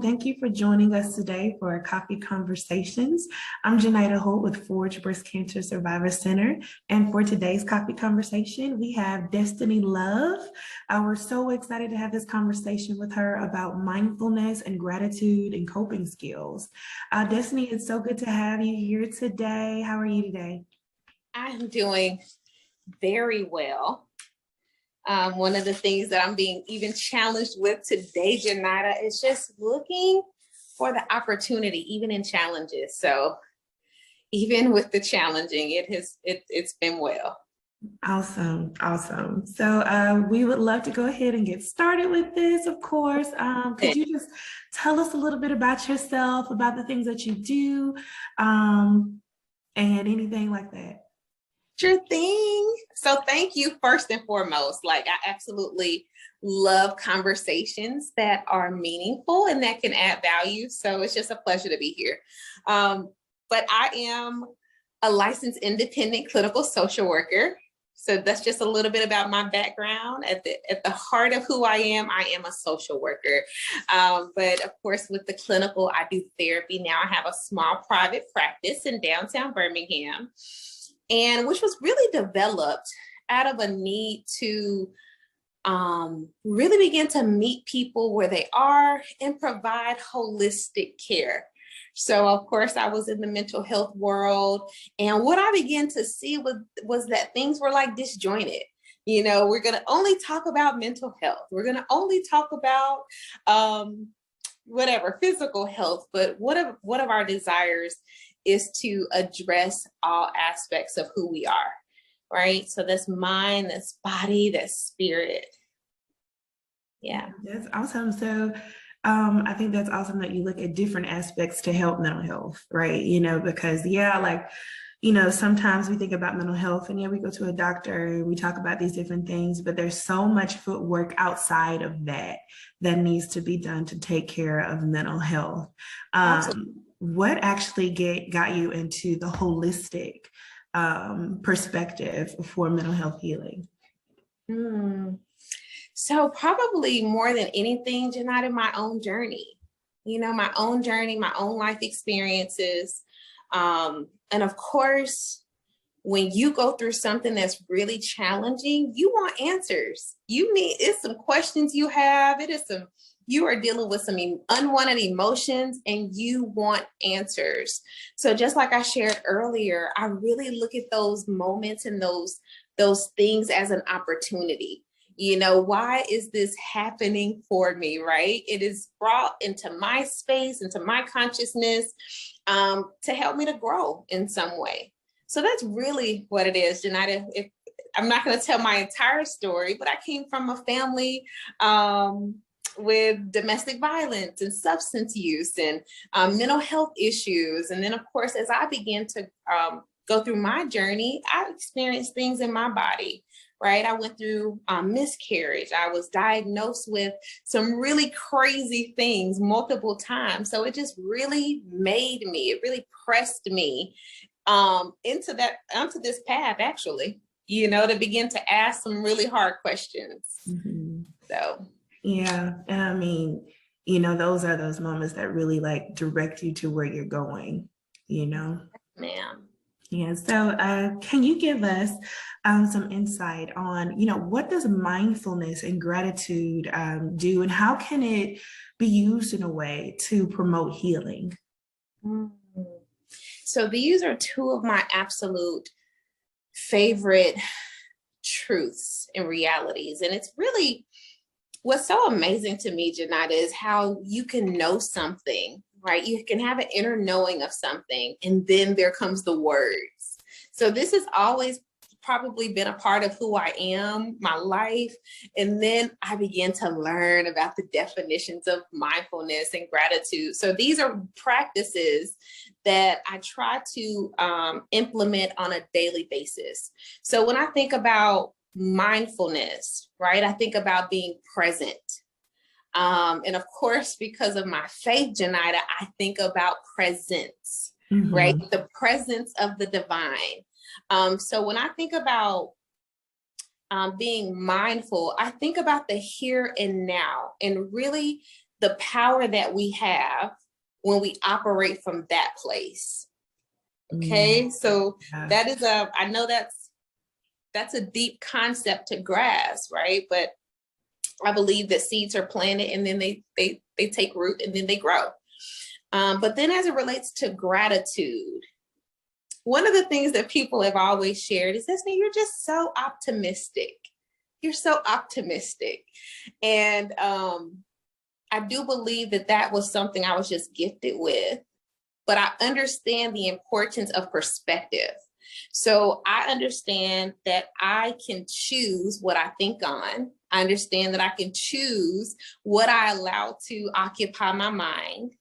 Thank you for joining us today for our Coffee Conversations. I'm Janita Holt with Forge Breast Cancer Survivor Center. And for today's Coffee Conversation, we have Destini Love. We're so excited to have this conversation with her about mindfulness and gratitude and coping skills. Destini, it's so good to have you here today. How are you today? I'm doing very well. One of the things that I'm being even challenged with today, Janita, is just looking for the opportunity, even in challenges. So even with the challenging, it's been well. Awesome. So we would love to go ahead and get started with this, of course. Could you just tell us a little bit about yourself, about the things that you do, and anything like that? Sure thing. So thank you first and foremost. Like, I absolutely love conversations that are meaningful and that can add value. So it's just a pleasure to be here. But I am a licensed independent clinical social worker. So that's just a little bit about my background. At the heart of who I am a social worker. But of course, with the clinical, I do therapy. Now I have a small private practice in downtown Birmingham, and which was really developed out of a need to really begin to meet people where they are and provide holistic care. So of course, I was in the mental health world, and what I began to see was that things were like disjointed. You know, we're going to only talk about mental health. We're going to only talk about whatever, physical health, but one of our desires is to address all aspects of who we are, right? So that's mind, that's body, that's spirit. Yeah. That's awesome. So I think that's awesome that you look at different aspects to help mental health, right? You know, because sometimes we think about mental health and we go to a doctor, we talk about these different things, but there's so much footwork outside of that needs to be done to take care of mental health. What actually got you into the holistic perspective for mental health healing? So probably more than anything, Janita, my own journey, my own life experiences. And of course, when you go through something that's really challenging, you want answers. It's some questions you have. You are dealing with some unwanted emotions and you want answers. So just like I shared earlier, I really look at those moments and those things as an opportunity. Why is this happening for me, right? It is brought into my space, into my consciousness, to help me to grow in some way. So that's really what it is, Janita. I'm not going to tell my entire story, but I came from a family with domestic violence and substance use and mental health issues. And then, of course, as I began to go through my journey, I experienced things in my body, right? I went through miscarriage. I was diagnosed with some really crazy things multiple times. So it just really it really pressed me onto this path, actually, to begin to ask some really hard questions. Mm-hmm. So. Yeah. And I mean, those are those moments that really like direct you to where you're going, Ma'am. Yeah. So can you give us some insight on, what does mindfulness and gratitude do, and how can it be used in a way to promote healing? So these are two of my absolute favorite truths and realities. And it's really what's so amazing to me, Janita, is how you can know something, right? You can have an inner knowing of something, and then there comes the words. So this has always probably been a part of who I am, my life. And then I began to learn about the definitions of mindfulness and gratitude. So these are practices that I try to implement on a daily basis. So when I think about mindfulness, right, I think about being present. And of course, because of my faith, Janita, I think about presence, right? The presence of the divine. So when I think about being mindful, I think about the here and now and really the power that we have when we operate from that place. Okay, so that is I know that's a deep concept to grasp, right? But I believe that seeds are planted and then they take root and then they grow. But then as it relates to gratitude, one of the things that people have always shared is, Destini, you're just so optimistic. You're so optimistic. And I do believe that was something I was just gifted with, but I understand the importance of perspective. So I understand that I can choose what I think on. I understand that I can choose what I allow to occupy my mind.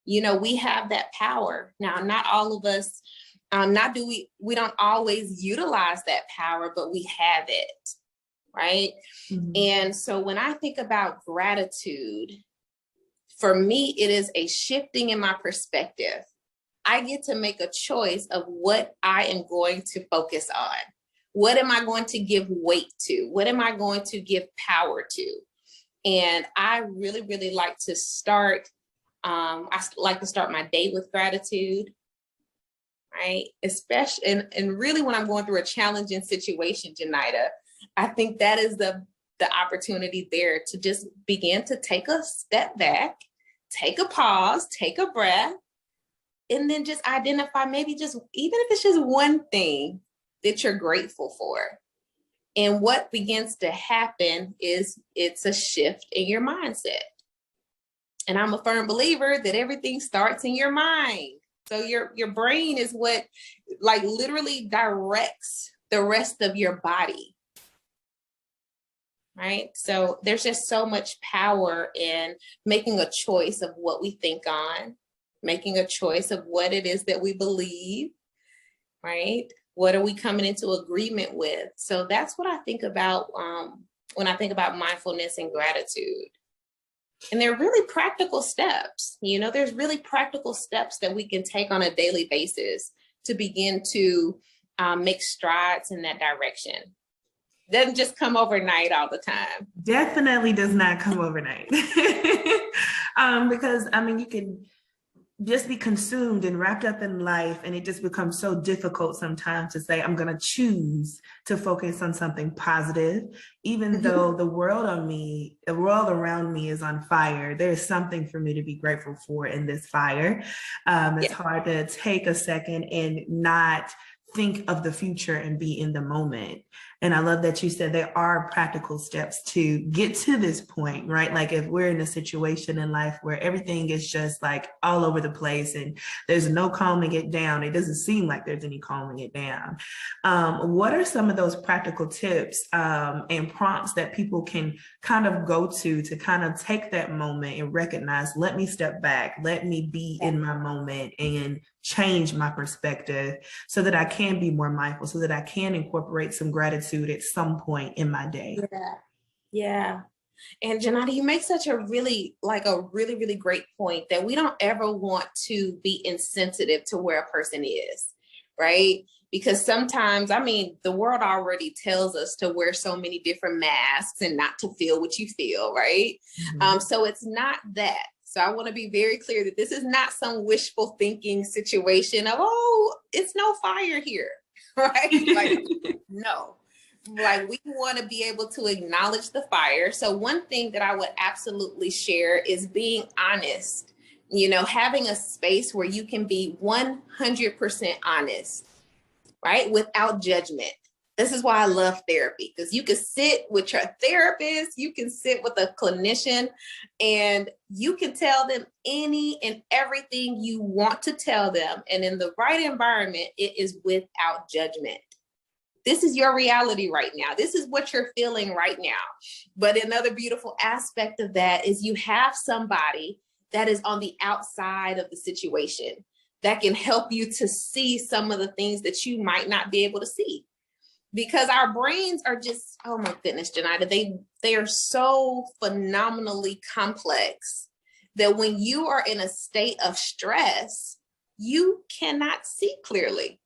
You know, we have that power. Now, not all of us, we don't always utilize that power, but we have it, right? Mm-hmm. And so when I think about gratitude, for me, it is a shifting in my perspective. I get to make a choice of what I am going to focus on. What am I going to give weight to? What am I going to give power to? And I really, really like to start, I like to start my day with gratitude, right? Especially, and really when I'm going through a challenging situation, Janita, I think that is the opportunity there to just begin to take a step back, take a pause, take a breath, and then just identify maybe just, even if it's just one thing that you're grateful for. And what begins to happen is it's a shift in your mindset. And I'm a firm believer that everything starts in your mind. So your brain is what like literally directs the rest of your body. Right? So there's just so much power in making a choice of what we think on, making a choice of what it is that we believe, right? What are we coming into agreement with? So that's what I think about when I think about mindfulness and gratitude. And they're really practical steps. You know, there's really practical steps that we can take on a daily basis to begin to make strides in that direction. Doesn't just come overnight all the time. Definitely does not come overnight. Because I mean, you can just be consumed and wrapped up in life, and it just becomes so difficult sometimes to say, I'm going to choose to focus on something positive, even though the world around me is on fire. There's something for me to be grateful for in this fire. It's hard to take a second and not think of the future and be in the moment. And I love that you said there are practical steps to get to this point, right? Like if we're in a situation in life where everything is just like all over the place and there's no calming it down, it doesn't seem like there's any calming it down. What are some of those practical tips and prompts that people can kind of go to kind of take that moment and recognize, let me step back, let me be in my moment and change my perspective so that I can be more mindful, so that I can incorporate some gratitude at some point in my day? Yeah. And Janita, you make such a really great point that we don't ever want to be insensitive to where a person is, right? Because sometimes, I mean, the world already tells us to wear so many different masks and not to feel what you feel, right? Mm-hmm. So it's not that. So I want to be very clear that this is not some wishful thinking situation of, oh, it's no fire here, right? Like, no. Like we want to be able to acknowledge the fire. So one thing that I would absolutely share is being honest, you know, having a space where you can be 100% honest, right? Without judgment. This is why I love therapy, because you can sit with your therapist, you can sit with a clinician, and you can tell them any and everything you want to tell them. And in the right environment, it is without judgment. This is your reality right now. This is what you're feeling right now. But another beautiful aspect of that is you have somebody that is on the outside of the situation that can help you to see some of the things that you might not be able to see. Because our brains are just, oh my goodness, Janita, they are so phenomenally complex that when you are in a state of stress, you cannot see clearly.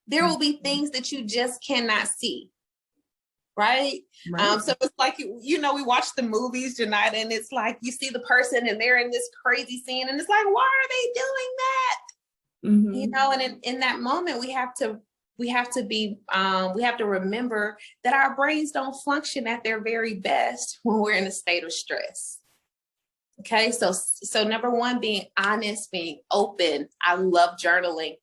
There will be things that you just cannot see. right? Right. So it's like, we watch the movies, Janita, and it's like you see the person and they're in this crazy scene, and it's like, why are they doing that? Mm-hmm. And in that moment, we have to remember that our brains don't function at their very best when we're in a state of stress. Okay, so number one, being honest, being open. I love journaling.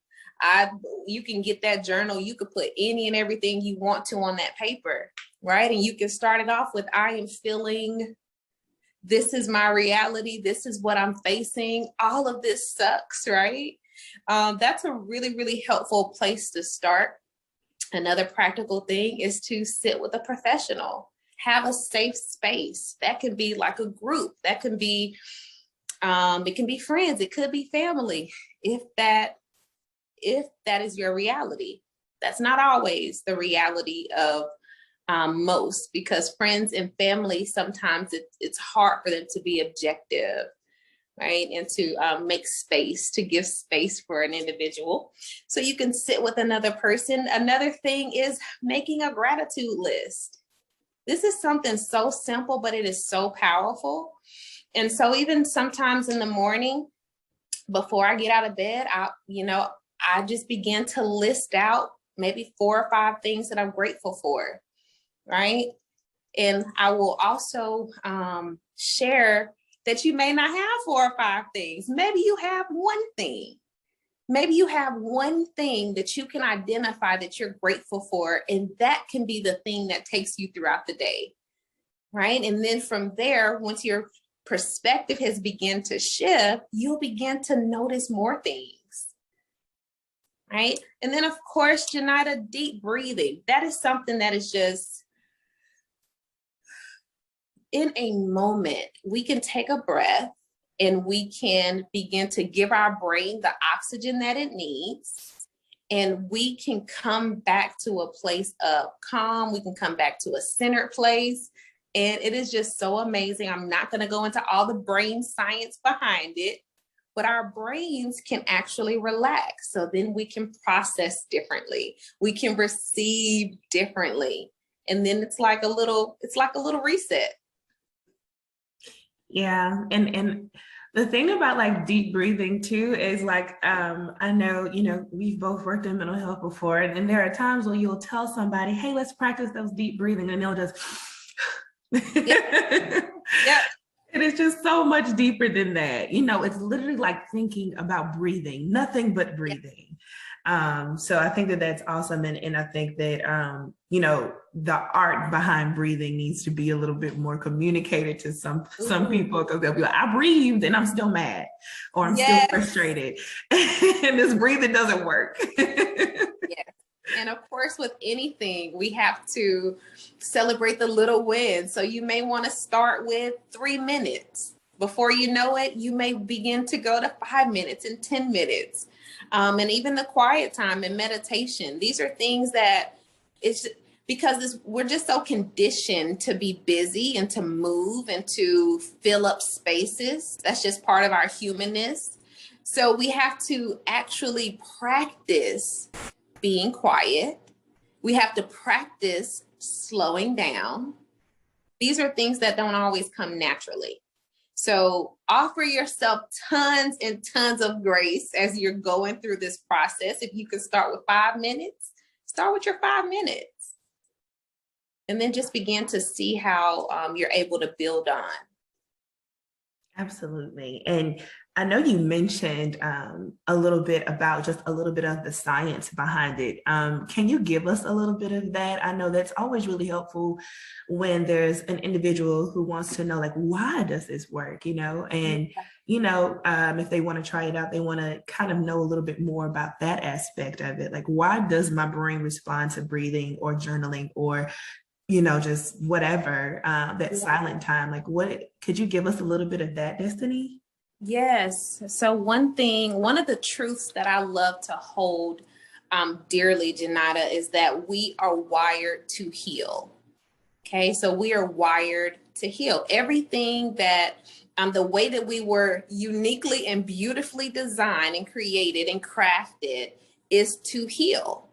You can get that journal. You could put any and everything you want to on that paper, right? And you can start it off with, I am feeling, this is my reality. This is what I'm facing. All of this sucks, right? That's a really, really helpful place to start. Another practical thing is to sit with a professional. Have a safe space. That can be like a group. That can be, it can be friends. It could be family. If that is your reality. That's not always the reality of most, because friends and family, sometimes it's hard for them to be objective, right? And to give space for an individual. So you can sit with another person. Another thing is making a gratitude list. This is something so simple, but it is so powerful. And so even sometimes in the morning, before I get out of bed, I just begin to list out maybe 4 or 5 things that I'm grateful for, right? And I will also share that you may not have 4 or 5 things. Maybe you have one thing. Maybe you have one thing that you can identify that you're grateful for, and that can be the thing that takes you throughout the day, right? And then from there, once your perspective has begun to shift, you'll begin to notice more things, right? And then, of course, Janita, deep breathing. That is something that is just, in a moment, we can take a breath and we can begin to give our brain the oxygen that it needs. And we can come back to a place of calm. We can come back to a centered place. And it is just so amazing. I'm not going to go into all the brain science behind it, but our brains can actually relax. So then we can process differently. We can receive differently. And then it's like a little reset. Yeah. And the thing about like deep breathing too is like, I know, we've both worked in mental health before, and there are times when you'll tell somebody, hey, let's practice those deep breathing, and they'll just, Yeah. And it's just so much deeper than that. It's literally like thinking about breathing, nothing but breathing. So I think that that's awesome. And I think that, the art behind breathing needs to be a little bit more communicated to some people, because they'll be like, I breathed and I'm still mad, or I'm still frustrated. And this breathing doesn't work. Yes. And of course, with anything, we have to celebrate the little wins. So you may want to start with 3 minutes. Before you know it, you may begin to go to 5 minutes and 10 minutes. And even the quiet time and meditation. These are things that we're just so conditioned to be busy and to move and to fill up spaces. That's just part of our humanness. So we have to actually practice being quiet. We have to practice slowing down. These are things that don't always come naturally. So offer yourself tons and tons of grace as you're going through this process. If you can start with 5 minutes, start with your 5 minutes. And then just begin to see how you're able to build on. Absolutely. And I know you mentioned a little bit about just a little bit of the science behind it. Can you give us a little bit of that? I know that's always really helpful when there's an individual who wants to know, like, why does this work? And, if they want to try it out, they want to kind of know a little bit more about that aspect of it. Like, why does my brain respond to breathing or journaling or just whatever, that silent time? Like, could you give us a little bit of that, Destini? Yes. So one of the truths that I love to hold dearly, Janita, is that we are wired to heal. Okay. So we are wired to heal. Everything that, the way that we were uniquely and beautifully designed and created and crafted is to heal,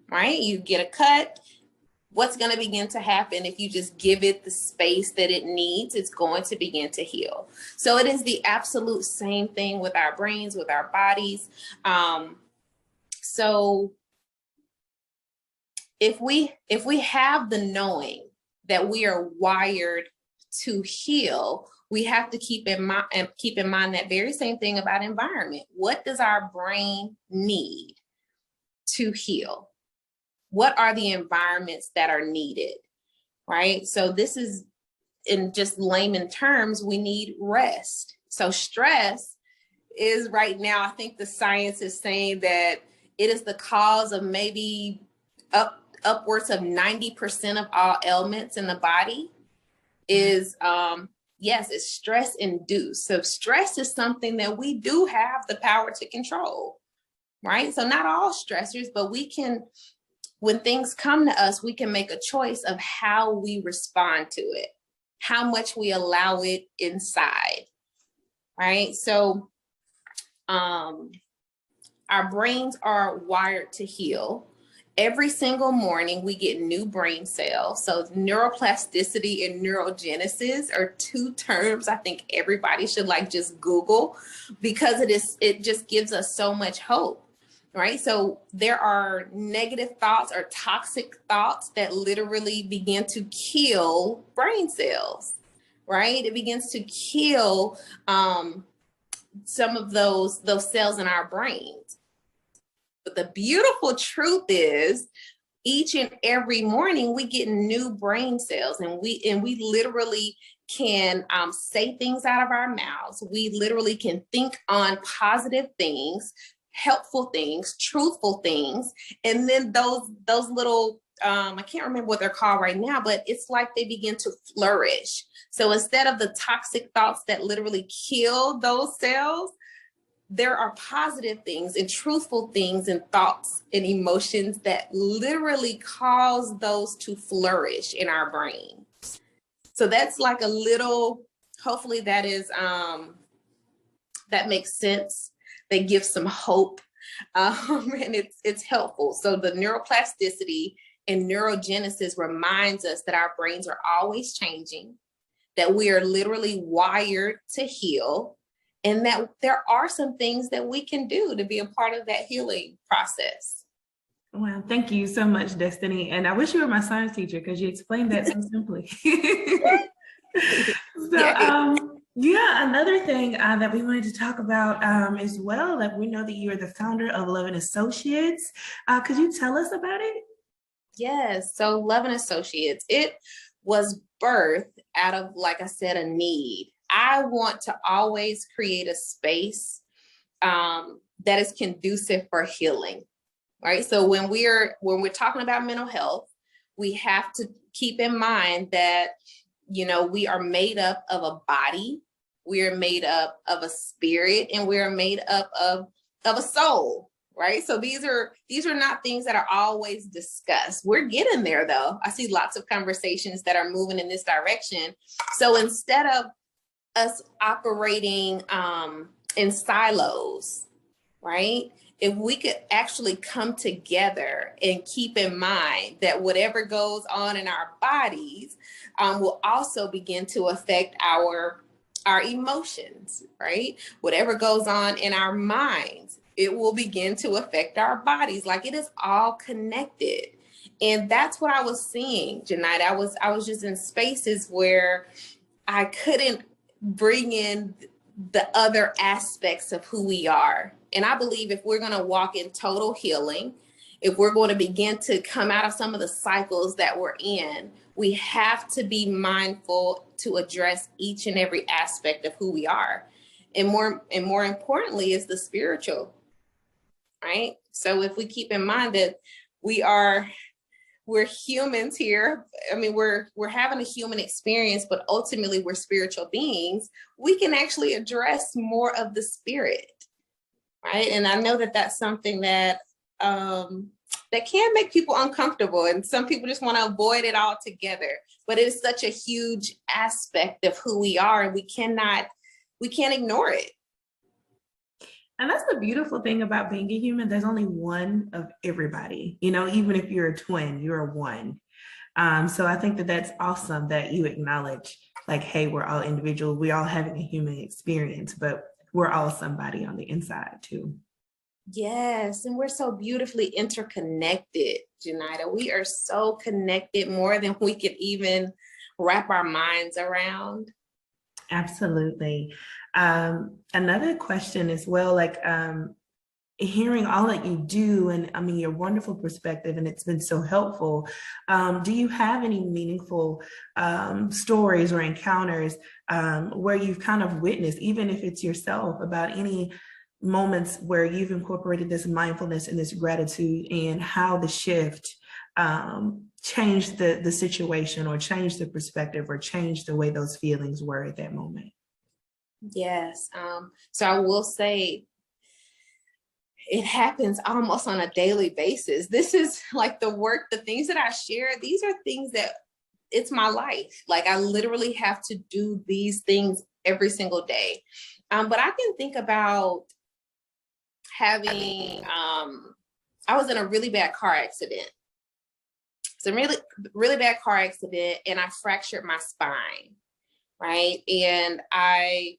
right? You get a cut. what's going to begin to happen if you just give it the space that it needs? It's going to begin to heal. So it is the absolute same thing with our brains, with our bodies. So if we have the knowing that we are wired to heal, we have to keep in mind that very same thing about environment. What does our brain need to heal? What are the environments that are needed, right? So this is, in just layman terms, we need rest. So stress is right now, I think the science is saying that it is the cause of maybe upwards of 90% of all ailments in the body is, yes, it's stress induced. So stress is something that we do have the power to control, right? So not all stressors, but we can, when things come to us, we can make a choice of how we respond to it, how much we allow it inside, right? So our brains are wired to heal. Every single morning, we get new brain cells. So neuroplasticity and neurogenesis are two terms I think everybody should just Google, because it just gives us so much hope, right? So there are negative thoughts or toxic thoughts that literally begin to kill brain cells, right? It begins to kill some of those cells in our brains. But the beautiful truth is, each and every morning we get new brain cells, and we literally can say things out of our mouths. We literally can think on positive things, helpful things, truthful things, and then those little I can't remember what they're called right now, but it's like they begin to flourish. So instead of the toxic thoughts that literally kill those cells, there are positive things and truthful things and thoughts and emotions that literally cause those to flourish in our brain. So that's like a little, hopefully that is, that makes sense. That gives some hope, and it's helpful. So the neuroplasticity and neurogenesis reminds us that our brains are always changing, that we are literally wired to heal, and that there are some things that we can do to be a part of that healing process. Well, thank you so much, Destini. And I wish you were my science teacher, because you explained that so simply. Another thing that we wanted to talk about as well, that we know that you are the founder of Love and Associates. Could you tell us about it? Yes. So Love and Associates, it was birthed out of, like I said, a need. I want to always create a space that is conducive for healing, right? So when we're talking about mental health, we have to keep in mind that, we are made up of a body, we are made up of a spirit, and we are made up of a soul, right? So these are not things that are always discussed. We're getting there, though. I see lots of conversations that are moving in this direction. So instead of us operating in silos, right? If we could actually come together and keep in mind that whatever goes on in our bodies will also begin to affect our emotions, right? Whatever goes on in our minds, it will begin to affect our bodies. Like, it is all connected. And that's what I was seeing, Janite. I was just in spaces where I couldn't bring in the other aspects of who we are. And I believe if we're going to walk in total healing, if we're going to begin to come out of some of the cycles that we're in, we have to be mindful to address each and every aspect of who we are. And more importantly is the spiritual, right? So if we keep in mind that we're humans here. I mean, we're having a human experience, but ultimately we're spiritual beings. We can actually address more of the spirit, right? And I know that that's something that that can make people uncomfortable, and some people just want to avoid it altogether. But it's such a huge aspect of who we are, and we can't ignore it. And that's the beautiful thing about being a human. There's only one of everybody, even if you're a twin, you're a one. So I think that that's awesome that you acknowledge, like, hey, we're all individual, we're all having a human experience, but we're all somebody on the inside too. Yes, and we're so beautifully interconnected, Janita. We are so connected more than we could even wrap our minds around. Absolutely. Another question as well, like hearing all that you do, and I mean, your wonderful perspective, and it's been so helpful. Do you have any meaningful stories or encounters where you've kind of witnessed, even if it's yourself, about any moments where you've incorporated this mindfulness and this gratitude, and how the shift changed the situation, or changed the perspective, or changed the way those feelings were at that moment? Yes. So I will say it happens almost on a daily basis. This is like the work, the things that I share, these are things that it's my life. Like I literally have to do these things every single day. But I can think about having, I was in a really bad car accident. It's a really, really bad car accident, and I fractured my spine, right? And I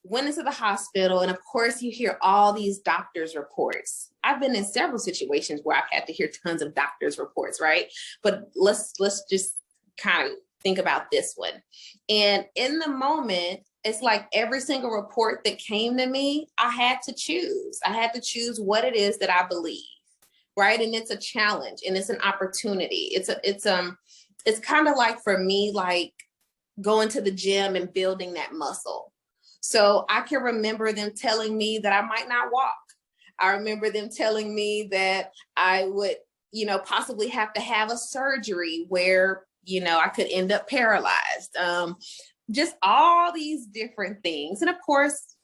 went into the hospital, and of course you hear all these doctors' reports. I've been in several situations where I've had to hear tons of doctors' reports, right? But let's just kind of think about this one. And in the moment, it's like every single report that came to me, I had to choose. I had to choose what it is that I believe, right? And it's a challenge, and it's an opportunity. It's kind of like, for me, like going to the gym and building that muscle. So I can remember them telling me that I might not walk. I remember them telling me that I would, possibly have to have a surgery where, I could end up paralyzed. Just all these different things. And of course,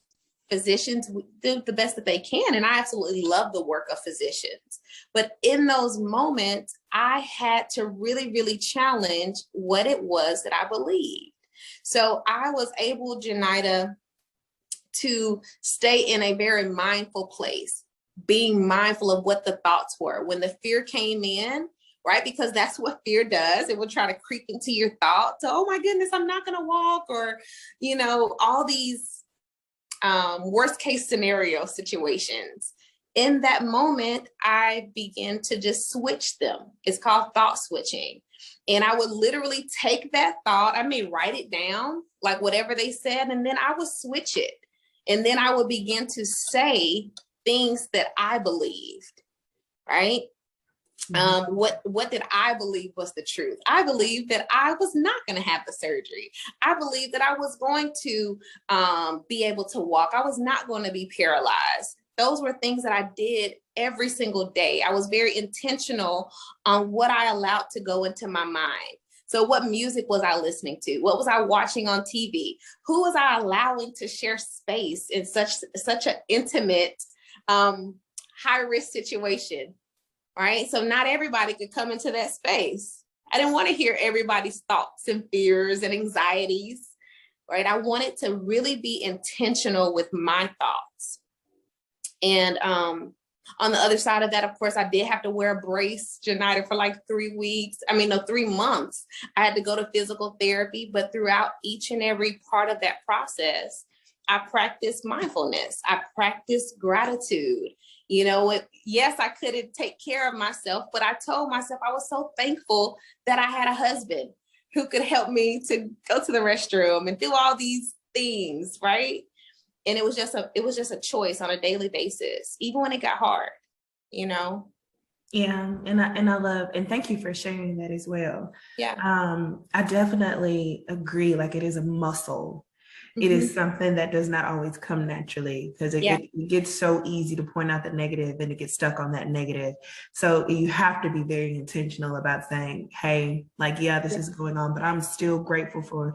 physicians do the best that they can. And I absolutely love the work of physicians. But in those moments, I had to really, really challenge what it was that I believed. So I was able, Janita, to stay in a very mindful place, being mindful of what the thoughts were. When the fear came in, right? Because that's what fear does. It will try to creep into your thoughts. Oh my goodness, I'm not going to walk, or, all these worst case scenario situations. In that moment, I began to just switch them. It's called thought switching. And I would literally take that thought, I may write it down, like whatever they said, and then I would switch it. And then I would begin to say things that I believed, right? What did I believe was the truth? I believed that I was not going to have the surgery. I believed that I was going to be able to walk. I was not going to be paralyzed. Those were things that I did every single day. I was very intentional on what I allowed to go into my mind. So what music was I listening to? What was I watching on TV? Who was I allowing to share space in such an intimate, high-risk situation, right? So not everybody could come into that space. I didn't want to hear everybody's thoughts and fears and anxieties, right? I wanted to really be intentional with my thoughts. And on the other side of that, of course, I did have to wear a brace, Janita, for like 3 months. I had to go to physical therapy, but throughout each and every part of that process, I practiced mindfulness. I practiced gratitude. Yes, I couldn't take care of myself, but I told myself I was so thankful that I had a husband who could help me to go to the restroom and do all these things, right? And it was just a choice on a daily basis, even when it got hard, Yeah, and I love, and thank you for sharing that as well. Yeah. I definitely agree. Like, it is a muscle. It is something that does not always come naturally, because it gets so easy to point out the negative, and it gets stuck on that negative. So you have to be very intentional about saying, hey, like, yeah, this is going on, but I'm still grateful for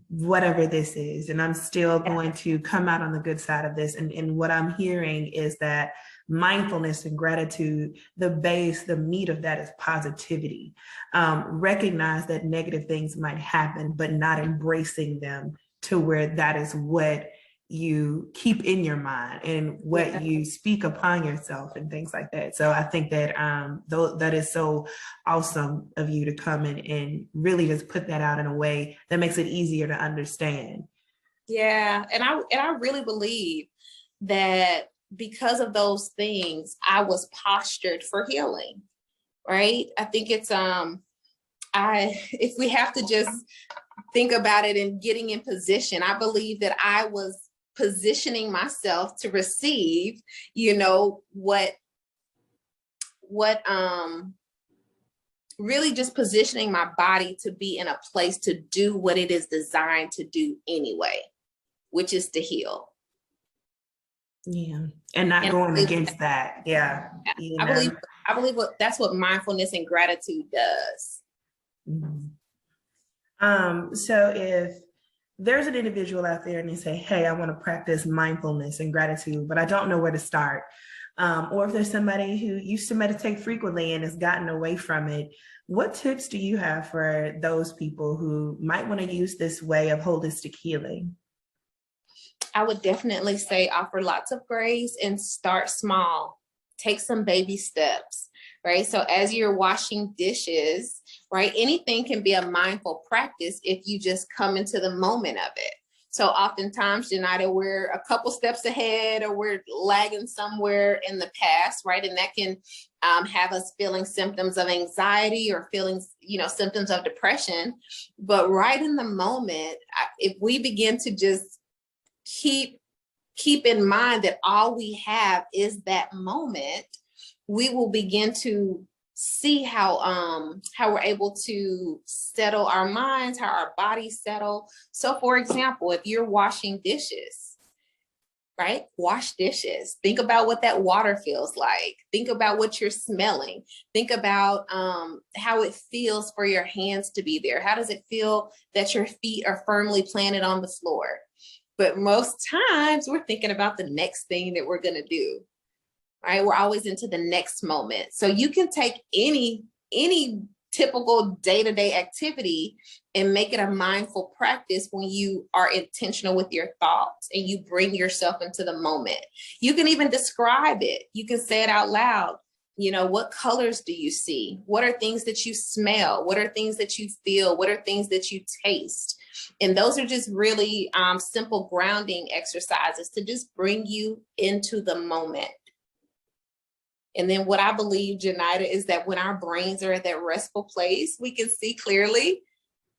whatever this is. And I'm still going to come out on the good side of this. And what I'm hearing is that mindfulness and gratitude, the meat of that is positivity. Recognize that negative things might happen, but not embracing them to where that is what you keep in your mind and what you speak upon yourself and things like that. So I think that that is so awesome of you to come in and really just put that out in a way that makes it easier to understand. Yeah, and I really believe that because of those things, I was postured for healing, right? I think it's if we have to just think about it and getting in position, I believe that I was positioning myself to receive, what really just positioning my body to be in a place to do what it is designed to do anyway, which is to heal. Yeah. And not going against that. Yeah. I believe that's what mindfulness and gratitude does. Mm-hmm. So if there's an individual out there and they say, hey, I want to practice mindfulness and gratitude, but I don't know where to start. Or if there's somebody who used to meditate frequently and has gotten away from it, what tips do you have for those people who might want to use this way of holistic healing? I would definitely say offer lots of grace and start small. Take some baby steps, right? So as you're washing dishes, right, anything can be a mindful practice if you just come into the moment of it. So oftentimes, Janita, we're a couple steps ahead or we're lagging somewhere in the past, right? And that can have us feeling symptoms of anxiety or feeling, symptoms of depression. But right in the moment, if we begin to just keep in mind that all we have is that moment, we will begin to see how we're able to settle our minds, how our bodies settle. So for example, if you're washing dishes, right? Wash dishes. Think about what that water feels like. Think about what you're smelling. Think about how it feels for your hands to be there. How does it feel that your feet are firmly planted on the floor? But most times we're thinking about the next thing that we're going to do, right? We're always into the next moment. So you can take any typical day-to-day activity and make it a mindful practice when you are intentional with your thoughts and you bring yourself into the moment. You can even describe it. You can say it out loud. What colors do you see? What are things that you smell? What are things that you feel? What are things that you taste? And those are just really simple grounding exercises to just bring you into the moment. And then what I believe, Janita, is that when our brains are at that restful place, we can see clearly,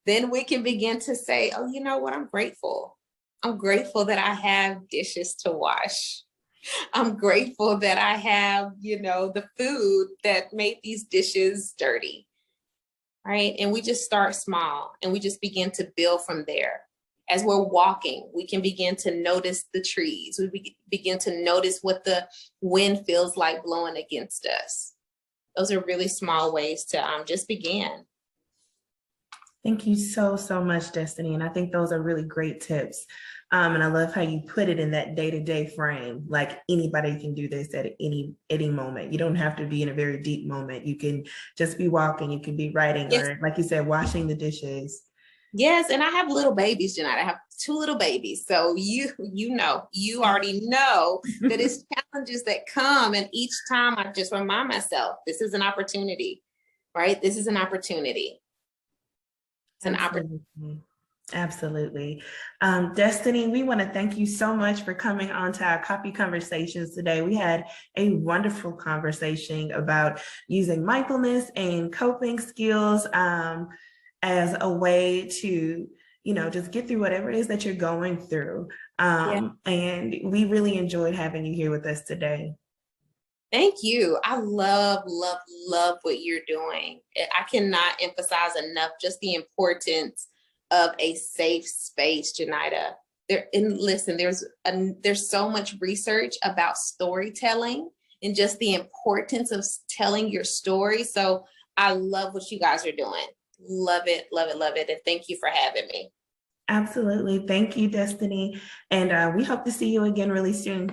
then we can begin to say, oh, you know what? I'm grateful. I'm grateful that I have dishes to wash. I'm grateful that I have, the food that made these dishes dirty. Right. And we just start small and we just begin to build from there. As we're walking, we can begin to notice the trees. We begin to notice what the wind feels like blowing against us. Those are really small ways to just begin. Thank you so, so much, Destini. And I think those are really great tips. And I love how you put it in that day-to-day frame. Like anybody can do this at any moment. You don't have to be in a very deep moment. You can just be walking. You can be writing, yes, or like you said, washing the dishes. Yes, and I have little babies, Janita. I have 2 little babies. So you already know that it's challenges that come. And each time I just remind myself, this is an opportunity, right? This is an opportunity. It's an opportunity. Absolutely. Destini, we want to thank you so much for coming on to our Coffee Conversations today. We had a wonderful conversation about using mindfulness and coping skills as a way to, just get through whatever it is that you're going through. And we really enjoyed having you here with us today. Thank you. I love, love, love what you're doing. I cannot emphasize enough just the importance of a safe space, Janita. There's so much research about storytelling and just the importance of telling your story. So I love what you guys are doing. Love it, love it, love it. And thank you for having me. Absolutely. Thank you, Destini. And we hope to see you again really soon.